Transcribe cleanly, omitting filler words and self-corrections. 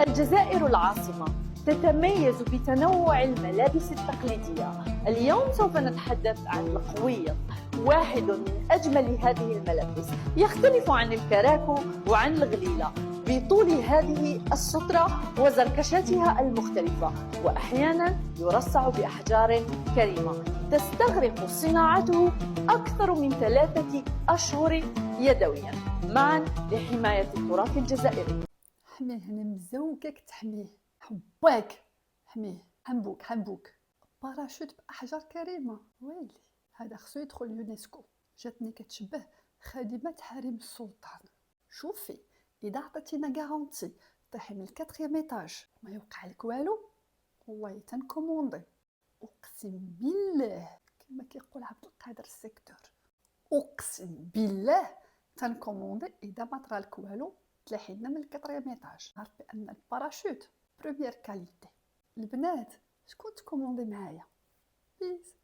الجزائر العاصمة تتميز بتنوع الملابس التقليدية. اليوم سوف نتحدث عن القويط، واحد من أجمل هذه الملابس، يختلف عن الكراكو وعن الغليلة بطول هذه السترة وزركشتها المختلفة، وأحيانا يرصع بأحجار كريمة. تستغرق صناعته أكثر من 3 أشهر يدويا، معا لحماية التراث الجزائري. حميه، انا مزوقك تحميه، حباك حميه، حنبوك باراشوت باحجار كريمه، ويلي هذا خصو يدخل اليونسكو. جاتني كتشبه خادمه حريم السلطان. شوفي، اذا عطيتينا غارونتي طيحي من الكاتريام ايطاج ما يوقع لك والو، والله تنكوموندي. اقسم بالله كما كيقول عبد القادر السيكتور، اقسم بالله تنكوموندي اذا ما طرالك والو تلاحي لنا من الكاتريام ايطاج. عارف بان الباراشوت بروميير كاليتي. البنات شكون تكوموندي معايا؟ بيس.